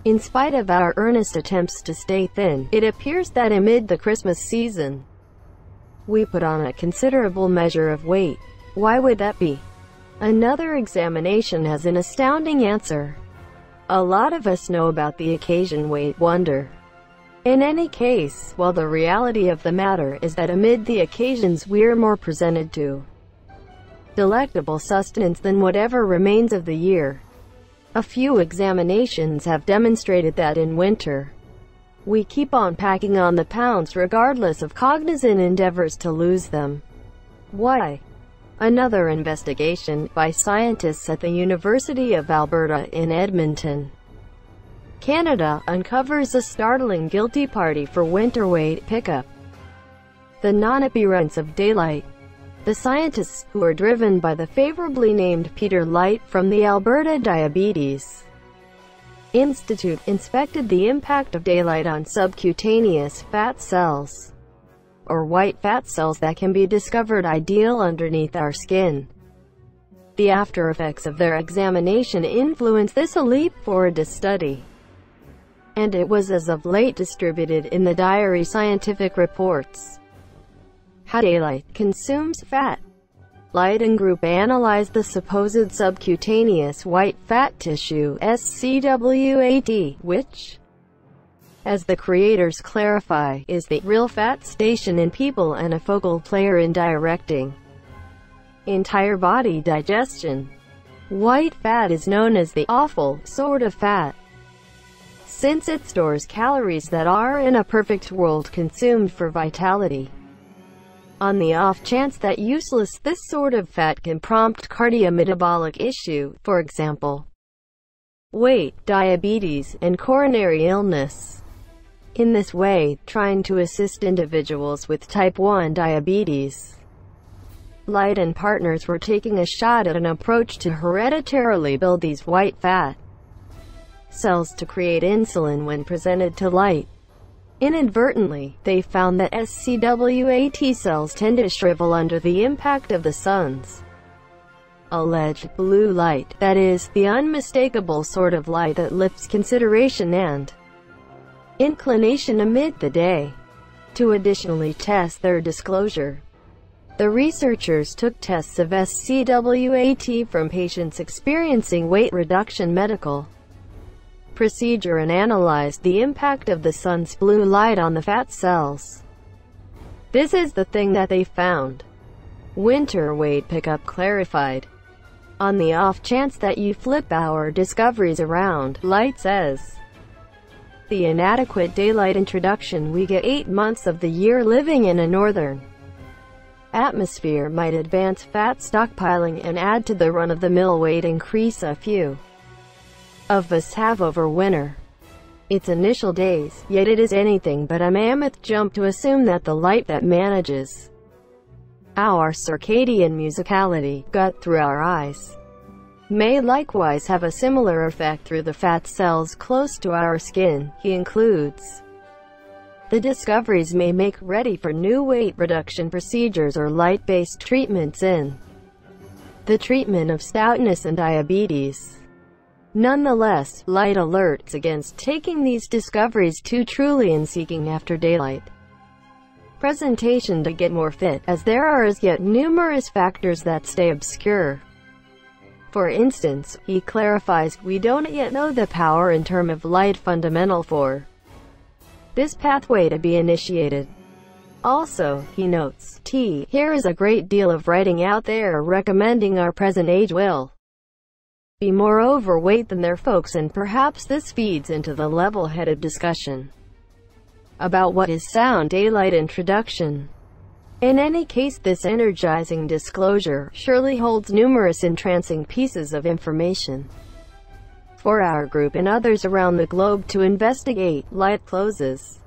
In spite of our earnest attempts to stay thin, it appears that amid the Christmas season, we put on a considerable measure of weight. Why would that be? Another examination has an astounding answer. A lot of us know about the occasion weight wonder. In any case, while the reality of the matter is that amid the occasions we're more presented to delectable sustenance than whatever remains of the year. A few examinations have demonstrated that in winter, we keep on packing on the pounds regardless of cognizant endeavors to lose them. Why? Another investigation, by scientists at the University of Alberta in Edmonton, Canada, uncovers a startling guilty party for winter weight pickup: the non-appearance of daylight. The scientists, who are driven by the favorably named Peter Light from the Alberta Diabetes Institute, inspected the impact of daylight on subcutaneous fat cells, or white fat cells that can be discovered ideal underneath our skin. The after effects of their examination influenced this a leap forward study, and it was as of late distributed in the Diary Scientific Reports. How daylight consumes fat. Light and group analyzed the supposed subcutaneous white fat tissue, SCWAT, which, as the creators clarify, is the real fat station in people and a focal player in directing entire body digestion. White fat is known as the awful sort of fat, since it stores calories that are, in a perfect world, consumed for vitality. On the off chance that useless, this sort of fat can prompt cardiometabolic issue, for example, weight, diabetes, and coronary illness. In this way, trying to assist individuals with type 1 diabetes, Light and partners were taking a shot at an approach to hereditarily build these white fat cells to create insulin when presented to light. Inadvertently, they found that SCWAT cells tend to shrivel under the impact of the sun's alleged blue light, that is, the unmistakable sort of light that lifts consideration and inclination amid the day. To additionally test their disclosure, the researchers took tests of SCWAT from patients experiencing weight reduction medical procedure and analyzed the impact of the sun's blue light on the fat cells. This is the thing that they found. Winter weight pickup clarified. On the off chance that you flip our discoveries around, Light says, the inadequate daylight introduction we get 8 months of the year living in a northern atmosphere might advance fat stockpiling and add to the run-of-the-mill weight increase a few of us have over winter. Its initial days, yet it is anything but a mammoth jump to assume that the light that manages our circadian musicality, gut through our eyes, may likewise have a similar effect through the fat cells close to our skin. He includes, the discoveries may make ready for new weight reduction procedures or light-based treatments in the treatment of stoutness and diabetes. Nonetheless, Light alerts against taking these discoveries too truly in seeking after daylight presentation to get more fit, as there are as yet numerous factors that stay obscure. For instance, he clarifies, we don't yet know the power in terms of light fundamental for this pathway to be initiated. Also, he notes, here is a great deal of writing out there recommending our present age will be more overweight than their folks, and perhaps this feeds into the level-headed discussion about what is sound daylight introduction. In any case, this energizing disclosure surely holds numerous entrancing pieces of information for our group and others around the globe to investigate. Light closes.